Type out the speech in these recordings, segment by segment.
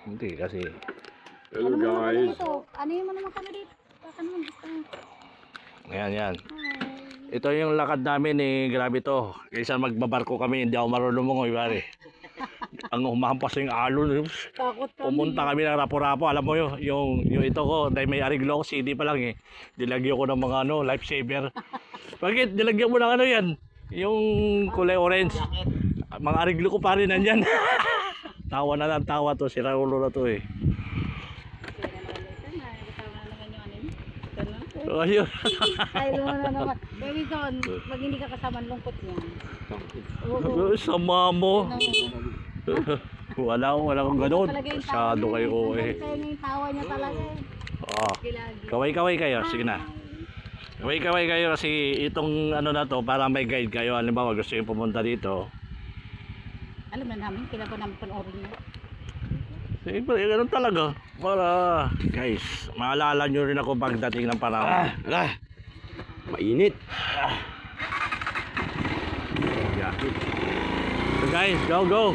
Hindi kasi. Hello Ano mo naman guys. dito? Ano mo naman kami dito? Baka naman gusto mo. Ayan, yan. Ay. Ito yung lakad namin grabe to. Kaysa magbabarko kami, hindi ako marunong lumungoy pare. Ang humahampas yung alon. Takot kami. Pumunta kami ng Rapo-Rapo. Alam mo yung ito ko, dahil may ariglo ko, CD pa lang Dilagyan ko ng mga lifesaver. Bakit? Dilagyan mo ng yan? Yung kulay orange. Mga ariglo ko pa rin nandyan. Tawa na lang tawa to. Si Raulo na to So, ayun. Ay, mo na naman. Baby Son, pag hindi ka kasama, lungkot niya. Oo. Sama mo. Wala akong ganun. Masyado kayo Kaya yung tawa niya talaga Gilagi. Kaway-kaway kayo. Sige na. Kaway-kaway kayo kasi itong na to para may guide kayo. Halimbawa gusto yung pumunta dito. Alam na namin, kailan ko namin panoorin mo. Siyempre, ganun talaga. Para, guys, maalala nyo rin ako pagdating ng panahon. Mainit. Yeah. So guys, go!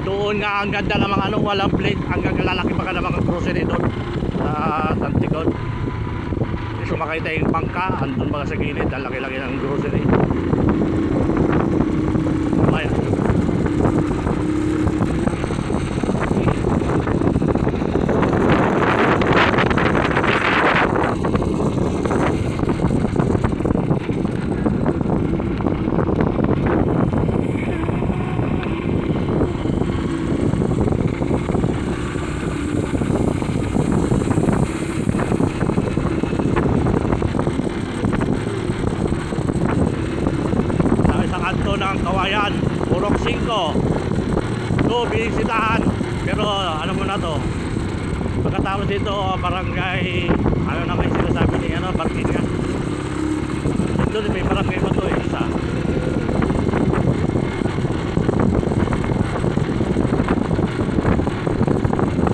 Doon nga ang ganda ng mga walang plate, hanggang lalaki pa ka ng mga grocery doon sa Santikod. Sumakay tayong bangka, andun mga sa gilid, ang laki-laki ng grocery. Maya. Ng Kawayan, Purok 5 to binisitahan, pero ano mo na to pagkatapos dito barangay ano na kayo sinasabi ni Barkinga doon may barangay mo to isa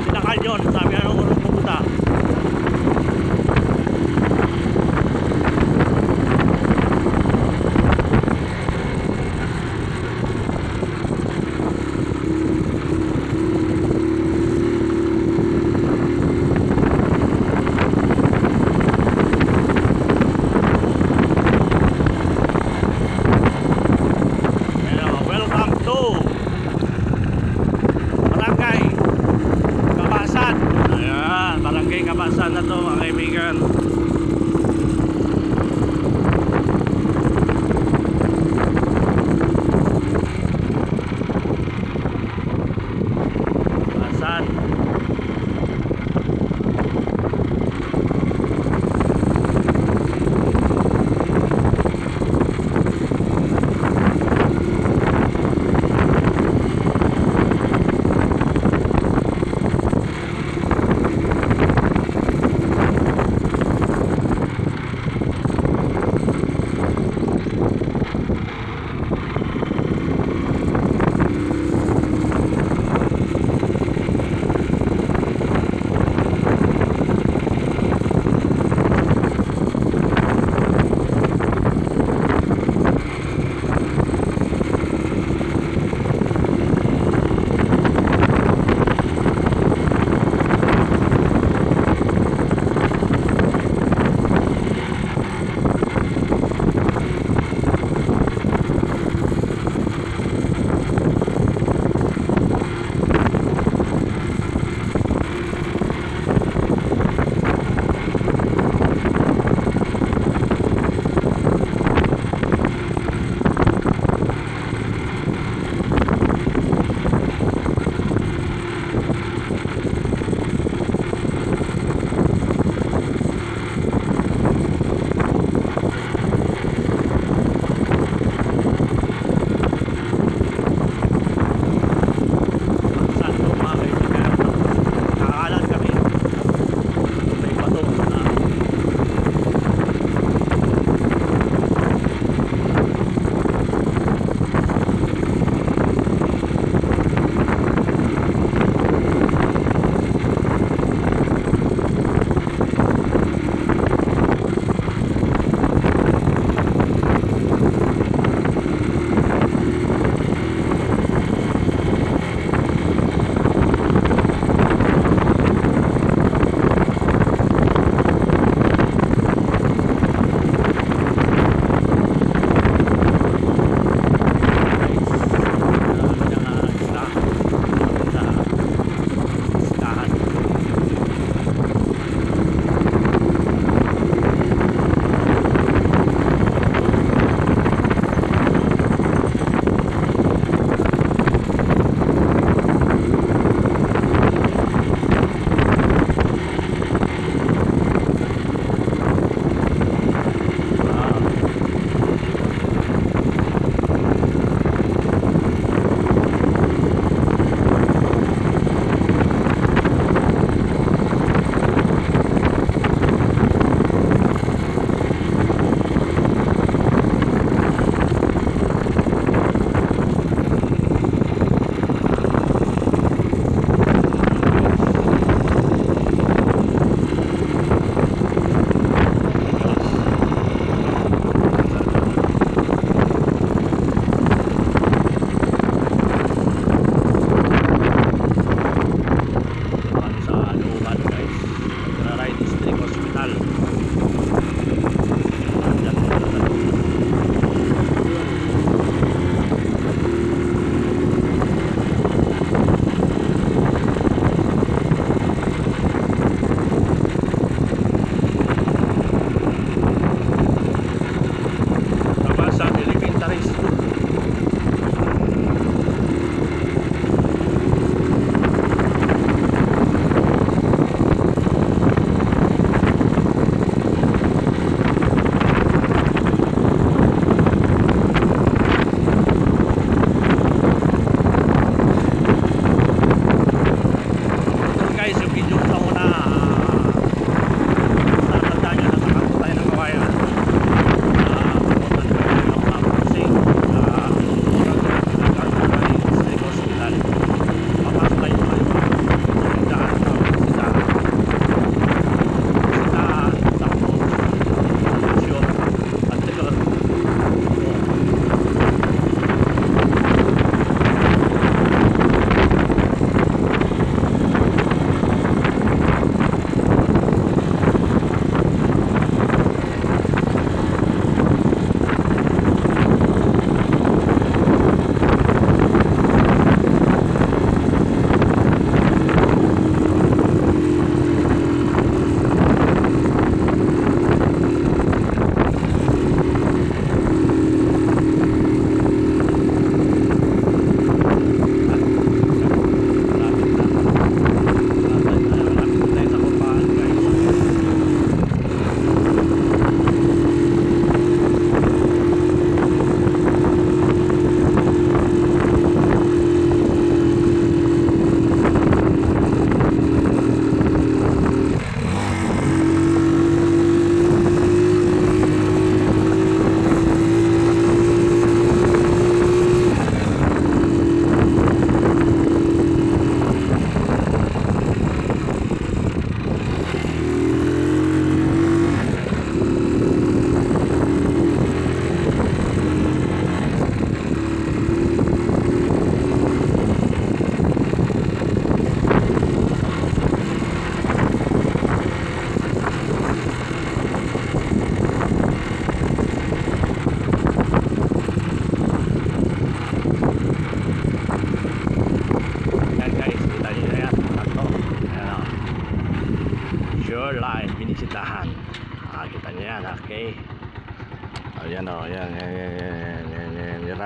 sinakal yun sabi anong oras pupunta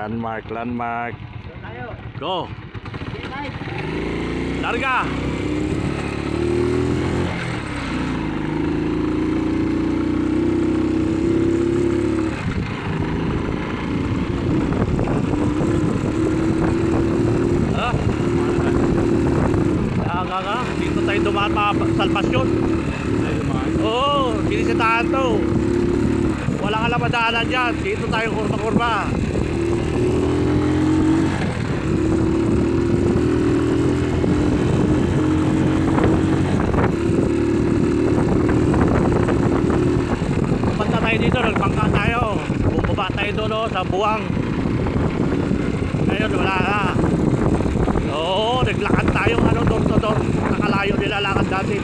Landmark, landmark. Go. Larga. Ah. Nga. Dito tayo dumaan pa salpasyon. Oo, binisitahan to. Walang alamadaanan dyan. Dito tayo kurma-kurma. Punta tayo dito, nagpangka tayo. Bumaba tayo doon sa buwang. Ayun, wala na. Oo, naglakad tayo door to door. Nakalayo nilalakad dati.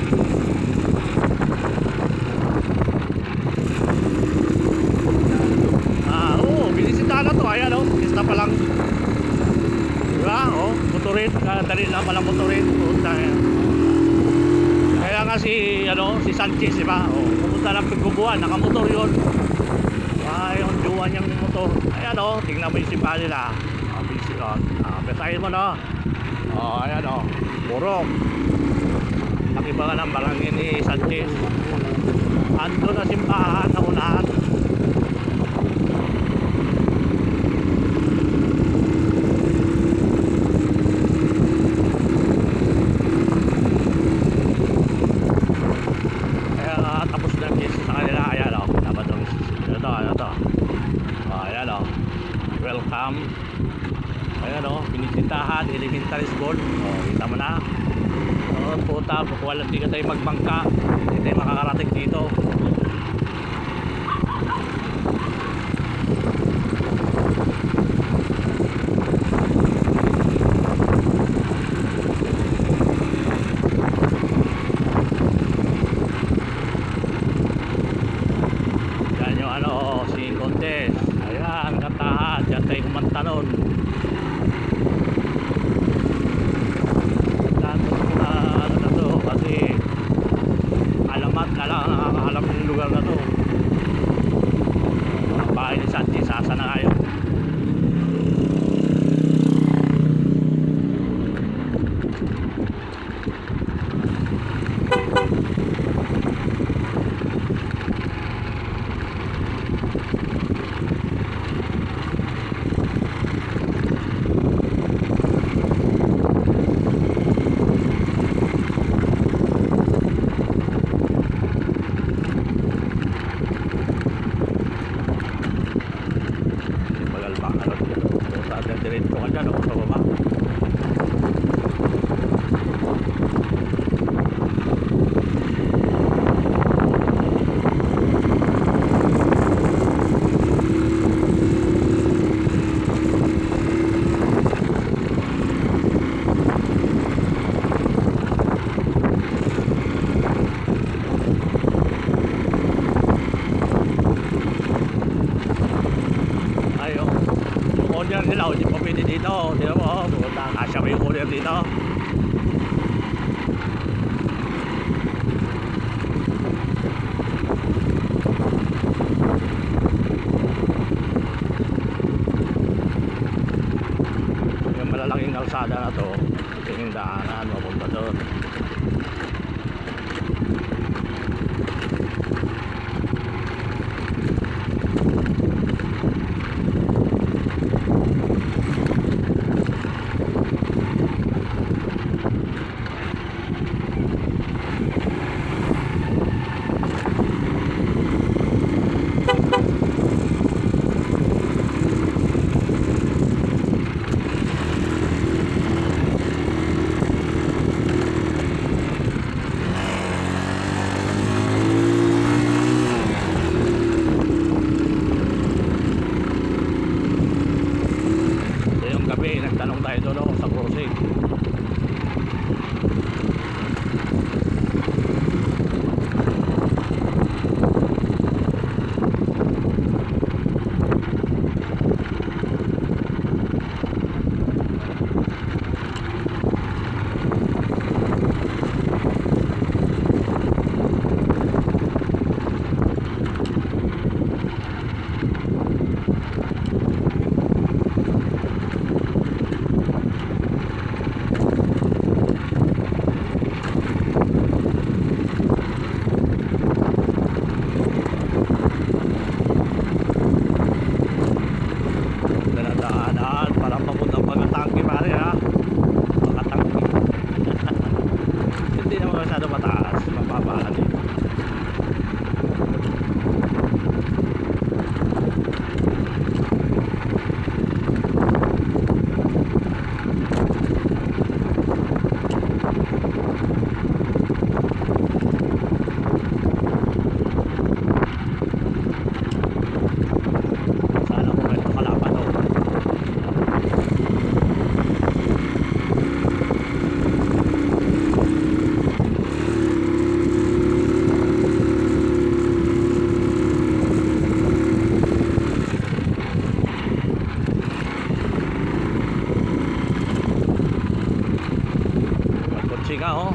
Oo, binisita na to. Ayan pista pa lang. Diba? Motorin. Dali lang pala motorin. Kaya nga si Sanchez, diba? Pumunta ng Pagkubuan, nakamotor yun. Yung jowa niyang motor. Ayan tingnan mo yung simbahan nila. Pesahin mo na. Ayan Purok. Pakibangan ng barangay ni Sanchez. Ando na simbahan na unahan. Tapos na yung sa kanila. Ayan dapat ito. Ayan welcome. Ayan pinisitahan elementary school. Kita mo na. Puta, hindi ka tayo magbangka. Hindi tayo makakarating dito. Yan yung si Contes. Ayan, Katahan. Diyan tayo kumanta nun. Kasi alamat na lang nakakahalap ng lugar na to. Bahay ni Sanchez, sasa na kayo. Diretso ka dyan sa baba. Owner nila, hindi pa pwede dito. Hindi mo, kasya mo yung owner dito. Yung malalaking kalsada na to, yung daanan, mapunta doon. masyado mataas, mababa na dito. Sana kung ganito kalapad oh. May kotse nga oh.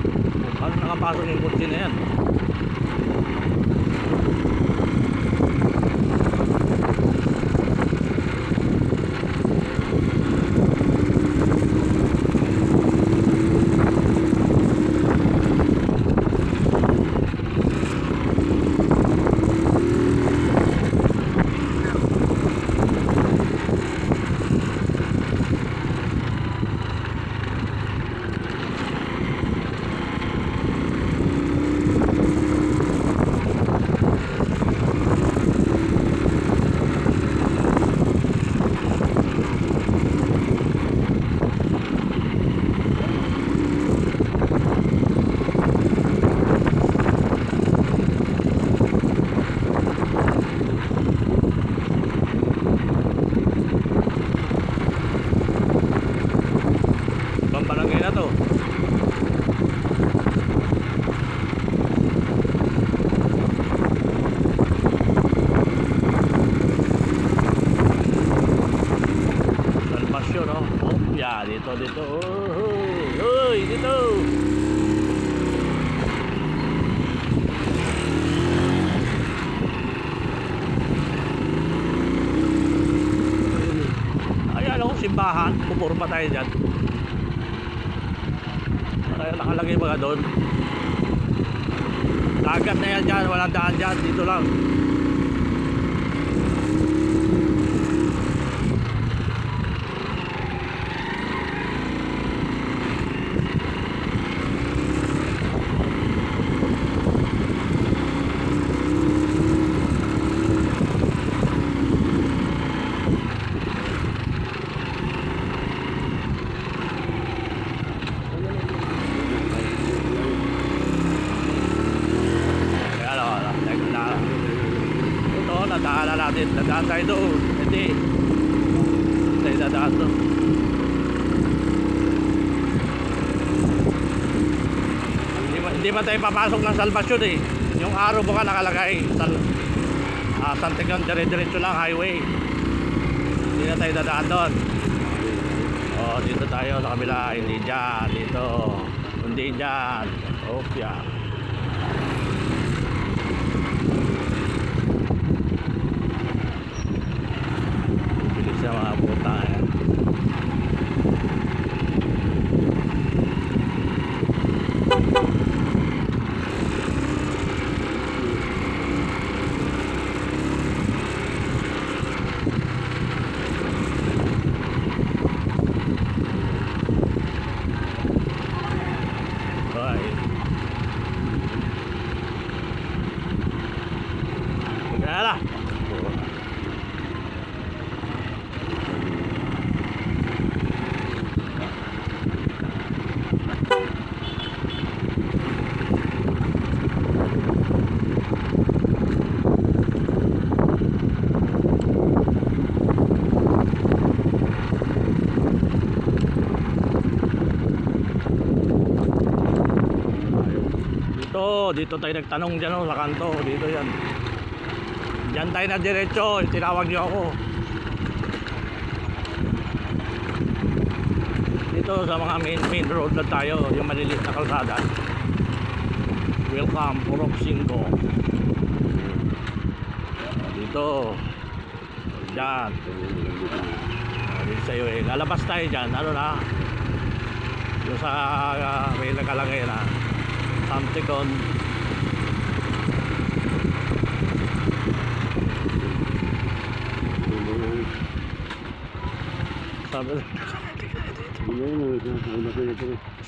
Paano nakapasok yung kotse na yan? Ibang barangay na to. Salvasyon no? Oh, yeah, dito. Oh, dito. Ayan ako, simbahan. Pupurma tayo dyan. Kaya nakalagay mga doon. Dagat na yan dyan, walang daan dyan, dito lang. Kaya ito, nadaanan natin. Nadaan tayo doon. Hindi. Tayo nadaan doon. Hindi ba tayo papasok ng Salvasyon eh. Yung araw buka nakalagay. Santiago, dire-diretso lang highway. Hindi na tayo dadaan doon. Oh, dito tayo sa kabila. Hindi dyan. Dito. Hindi dyan. Opya. Bilis na mga puta eh. Right. Magkala. Dito tayo nagtanong dyan oh, sa kanto. Dito yan. Diyan tayo na diretso. Tinawag niyo ako. Dito sa mga main road na tayo. Yung maliliit na kalsada. Welcome, Purok 5. Dito. Diyan. Dito sa'yo eh. Lalabas tayo dyan. Ano na? Yung sa may nakalagay na Santikon. Sabi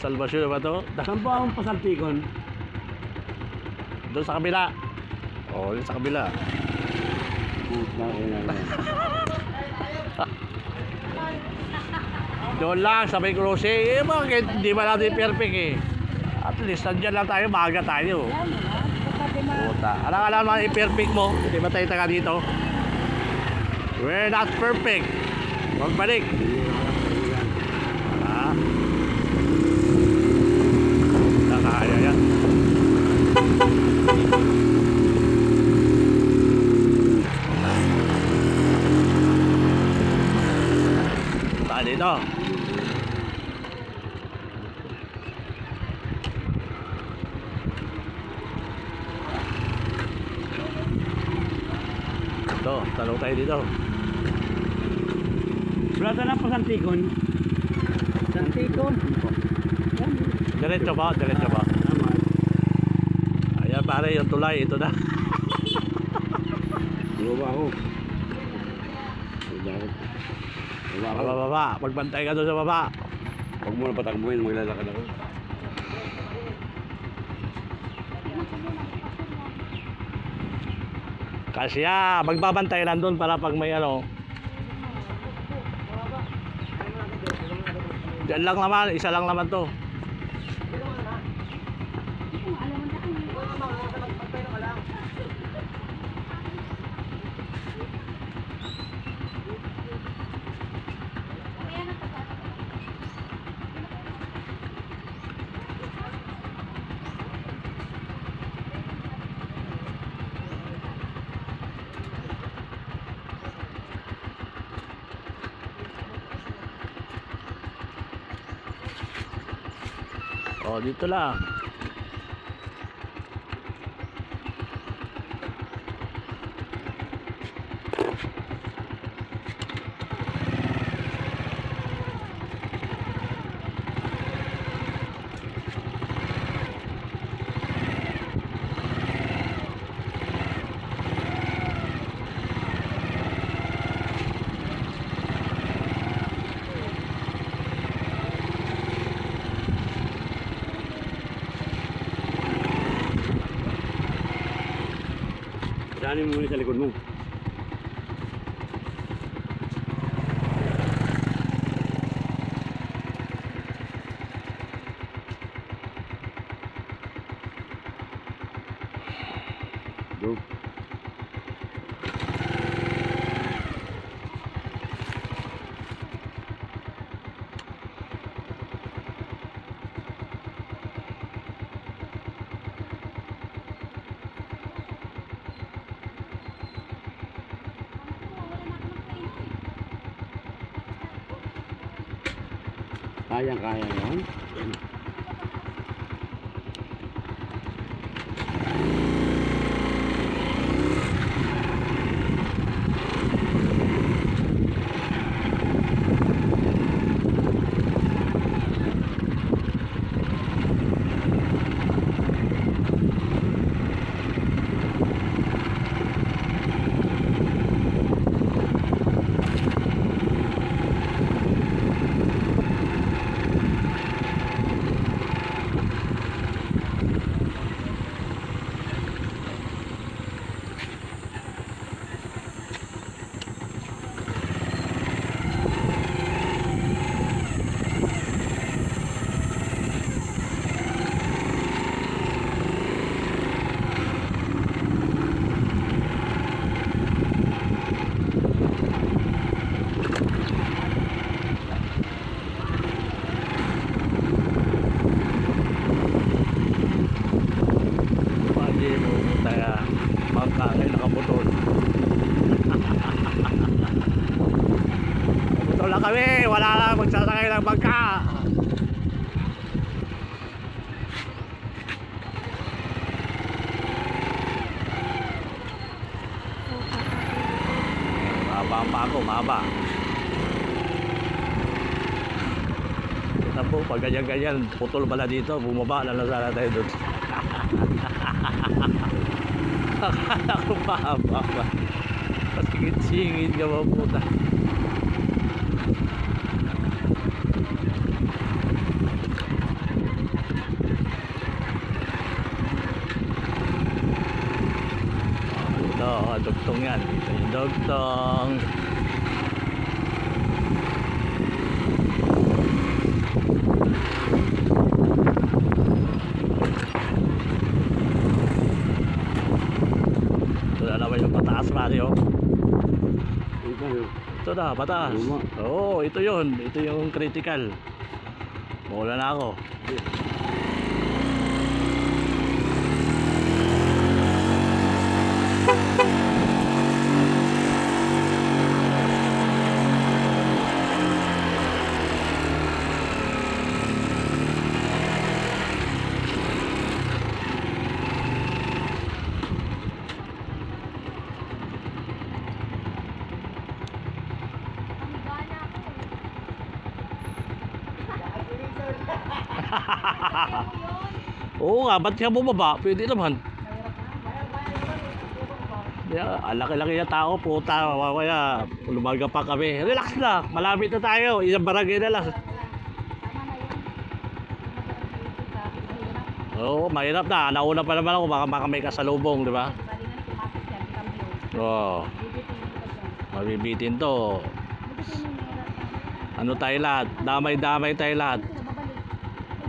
Salvasyon ba to? Saan po ang pasaltikon? Doon sa kabila. Oh, doon sa kabila. Puta ko na yan. Doon lang sa may crossing. Eh, bakit hindi ba natin perfect eh? At least, nandiyan lang tayo, maaga tayo. Yan, pagka di ma... Puta. Alam naman i-perfect mo. Hindi ba tayo taga dito? We're not perfect. Magbalik. Ah. Nakaya yan. Tayo dito. Ito, talong tayo dito. Brasa na po Santikon. Santikon. Yan. Diretso ba? Diretso ba? Ayan pare, yung tulay, ito na. Baba ako. Baba ako. Baba. Magbantay ka doon sa baba. Huwag mo na patakbuhin, maglalakad ako. Kasi magbabantay lang doon para pag may ano. Diyan lang naman, isa lang naman to. Oh, dito lang. Daanin mo muna sa likod mo. Go. Kaya yan. Magkakay nakaputol. Putol lang kami, wala lang magsasakay ng bangka. Mahaba ang pako, mahaba. Ito po, pag ganyan-ganyan, putol pala dito, bumaba na lang sana tayo doon. Akala ko mahaba ba? Pasigit-singit ka ba puta? Oo, dugtong yan. Ito yung dugtong. Ito na naman yung pataas, Mario. Ito na, pataas. Oo, ito yun. Ito yung critical. Mula na ako. Oo nga, ba't siya bumaba? Pwede naman. Ang laki-laki na tao, puta, mamaya lumaga pa kami. Relax na, malapit na tayo. Isang barangay na lang. Oo, mahirap na. Nauna pa naman ako, baka may kasalubong, di ba? Oo, mabibitin to. Ano tayo lahat? Damay-damay tayo lahat.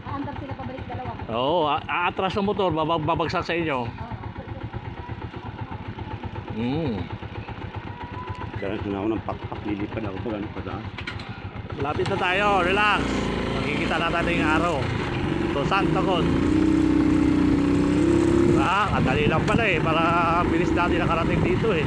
Aandar sila pabalik dalawa. Oo, aatras ng motor, babagsak sa inyo. Kaya na ako ng pakpak, lilipad ako pag ano pa saan. Lapit na tayo, relax. Makikita natin yung araw. So, Santo Con. Kadali lang pala eh, para bilis natin nakarating dito eh.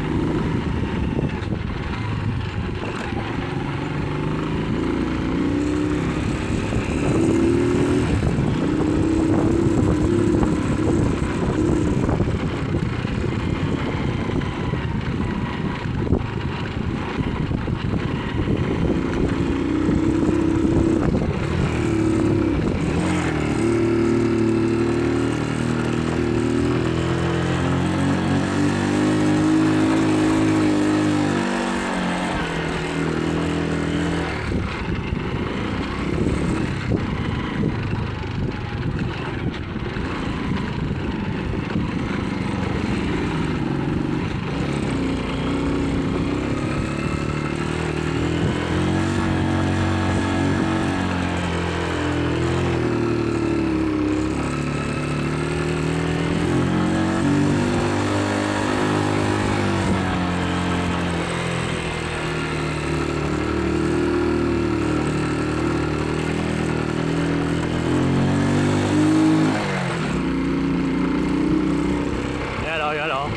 Yan o.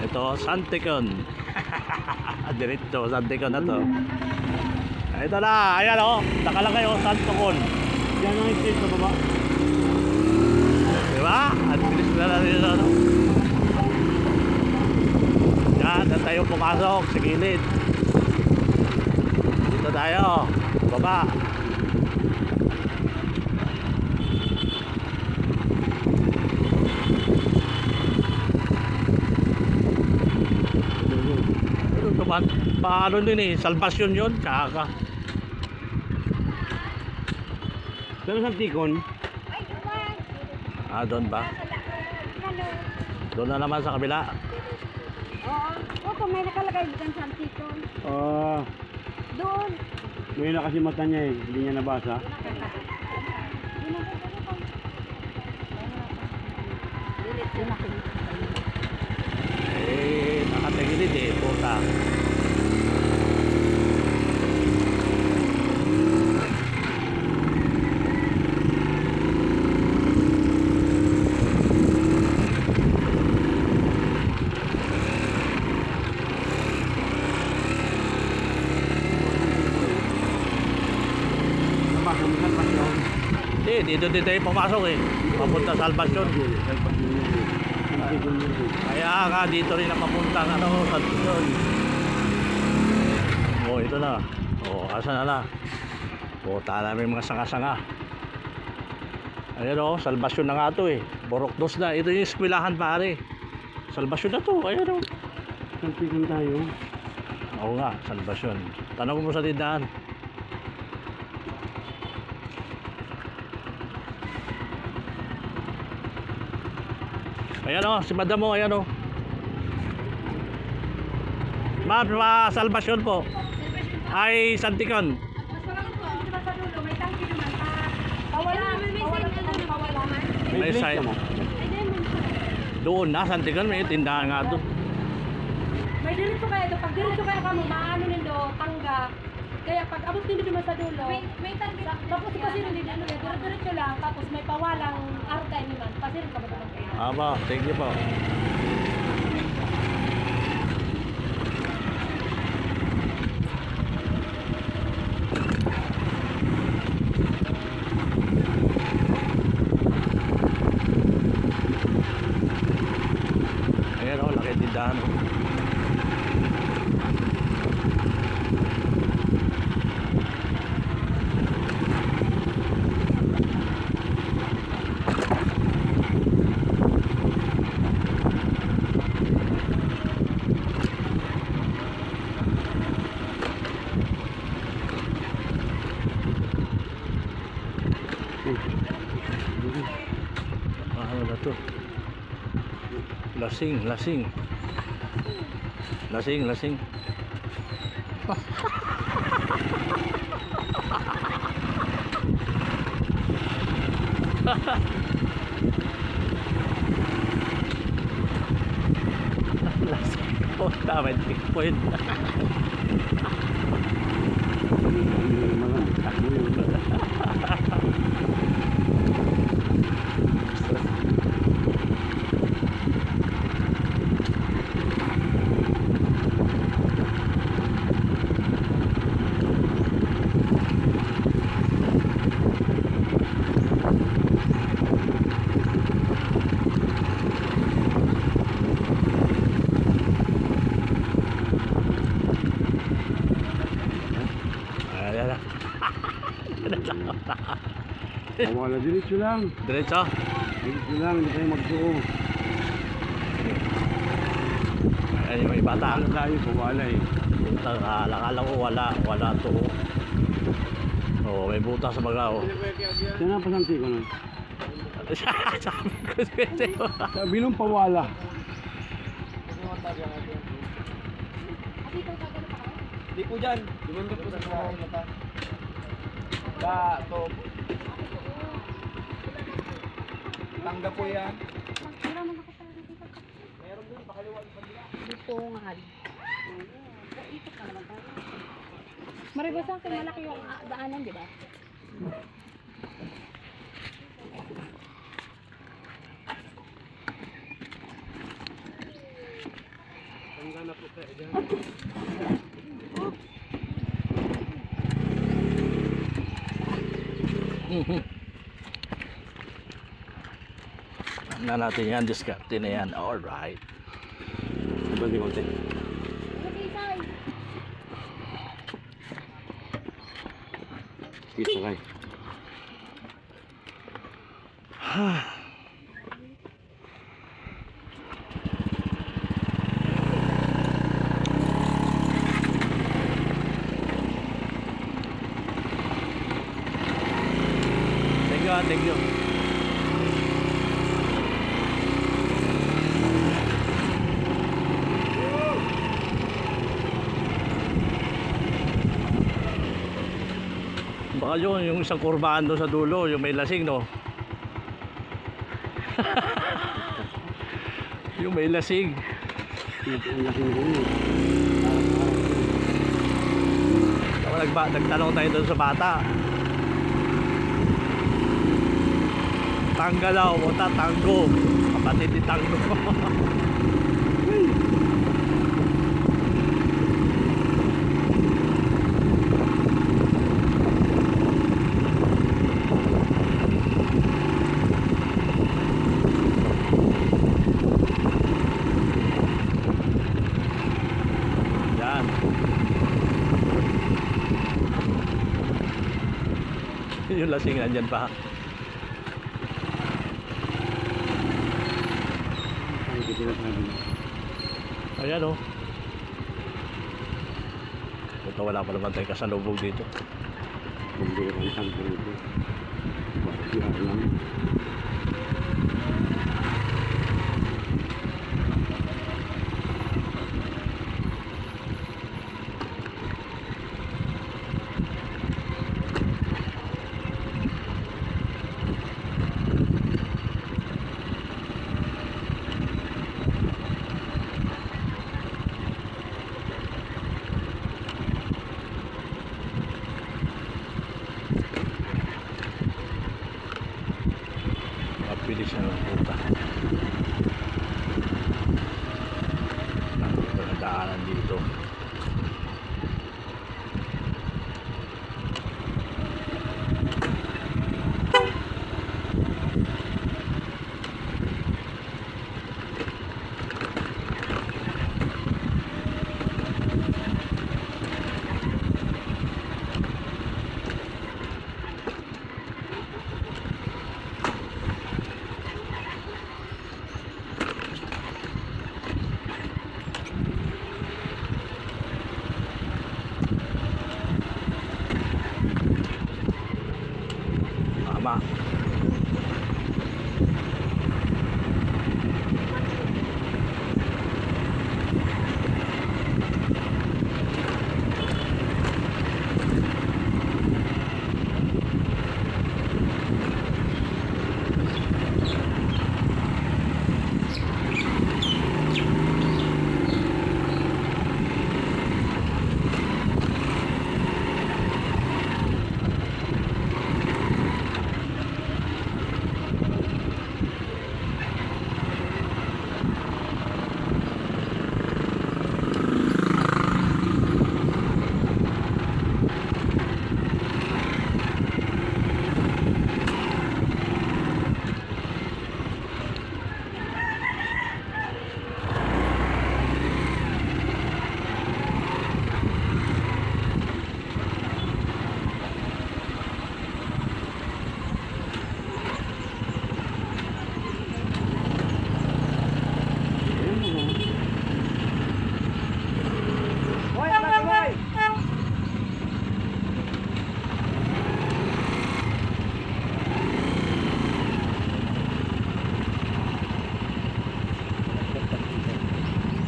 Ito, Santicon. Diretso, Santicon na to. Ito na, ayan o. Taka lang kayo, Santicon. Yan ang isip sa baba. Diba? At bilis na natin ito. Ano? Yan, na tayo pumasok sa gilid. Dito tayo. Baba. Paano din eh, salvasyon yun, tsaka. Pero sa Tikon, Doon ba? Doon na naman sa kabila. Oo, may nakalagay dyan sa Anticon. Doon. may na kasi mata niya eh, hindi niya nabasa. Nakatagilid eh, puta. Dito din tayo pumasok eh. Papunta sa Salvacion. Kaya nga dito rin na papunta Salvacion. Oh, ito na. Oh, asa na na. Oh, tala may mga sanga-sanga. Ayan oh, Salvacion na nga to eh. Borok dos na. Ito yung eskwelahan pare. Salvacion na to. Ayan oh. Saan Tikon tayo? Oo nga, Salvacion. Tanong mo sa tindahan. Ayan o, si madam mo, ayan o. Ma'am, sa Salvacion po. Ay, Santikon. Mas marami po, hindi naman sa dulo, may tangki naman. Pawala. May side. Doon na, Santikon, may tindahan nga doon. May diretso kaya ito. Pag diretso kaya kamo, maano nindo, tangga. Kaya pag abot nindo naman sa dulo, May tangki. tapos pasirin din ano, diretso lang, tapos may pawalang artay naman. Pasirin ka ba ito? Aba, thank you po. Ayan o, laki tindahan o. Ano na to? Lasing, lasing. Lasing, lasing. Lasing. Oh, tama, point. Ayan na. Wala, diretso lang. Diretso. Diretso lang, hindi tayo magsuo. Ayan yung may bata. Wala tayo, wala eh. Akala ko wala to. Oh, may butas sa baga oh. Saan na pasanti ko nun? Sabi ko sa'yo. Sabi nung pawala. Hindi po dyan. Dumundot po sa mga mata. Ba, to. Tangga po yan. Lipungan. Maribasan kung malaki yung daanan, di ba? Tangga na po tayo dyan. Na natin yan, diskarte na yan. Alright. Diba di konti? Sige, sakay. Thank you, thank you. Baka yun, yung isang kurbahan doon sa dulo, yung may lasing, no? Yung may lasing. Ang laking rin eh. Nagtanong tayo doon sa bata. Tanggalaw, punta, tanggo. Kapatid ni Tanggo. Yan. Yung lasing nandyan pa. Ay, hindi sinasabi. Ayan o. Ito wala pa naman tayong kasalubog dito. Hindi ang tangga rito. Bakit lang. bilis na ng puta. Ito na daanan dito. Tama.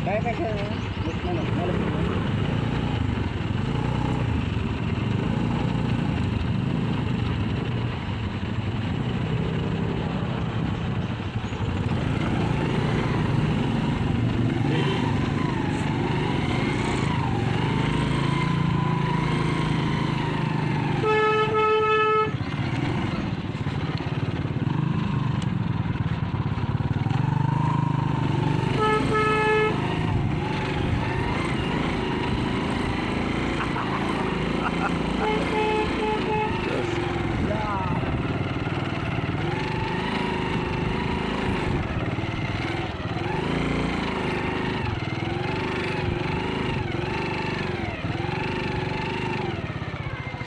Kaya kasi,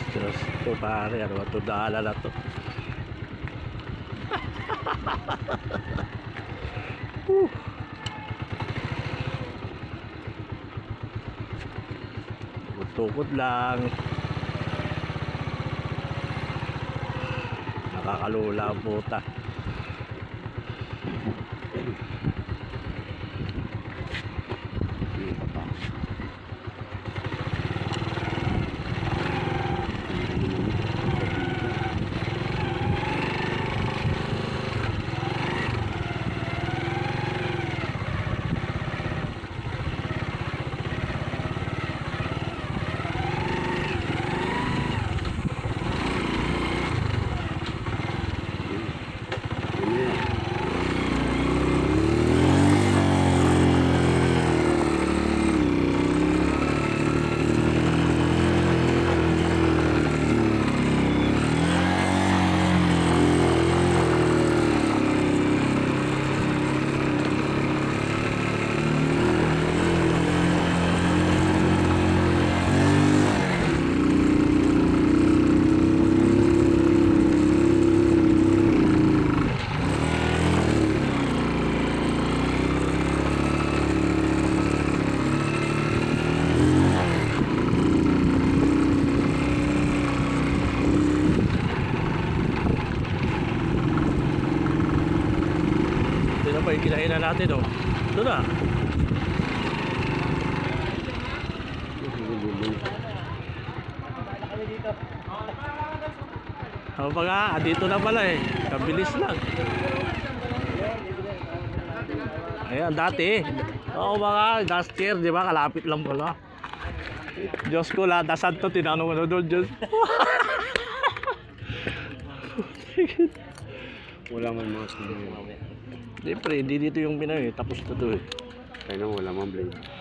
Diyos ko pare, ano ba ito daanan na to? Tukod lang. Nakakalula ang puta. Pa yung kinain na natin, oh. Ito na. Ano pa nga, dito na pala eh. Kabilis lang. Ayan, dati. Oo mga, last year, di ba? Kalapit lang pala. Diyos ko, latasan to, tinanong mo na doon, Diyos. Wala man mga sino. Siyempre, hindi dito yung Pinoy. Tapos na to eh. Kaya nang wala man blade.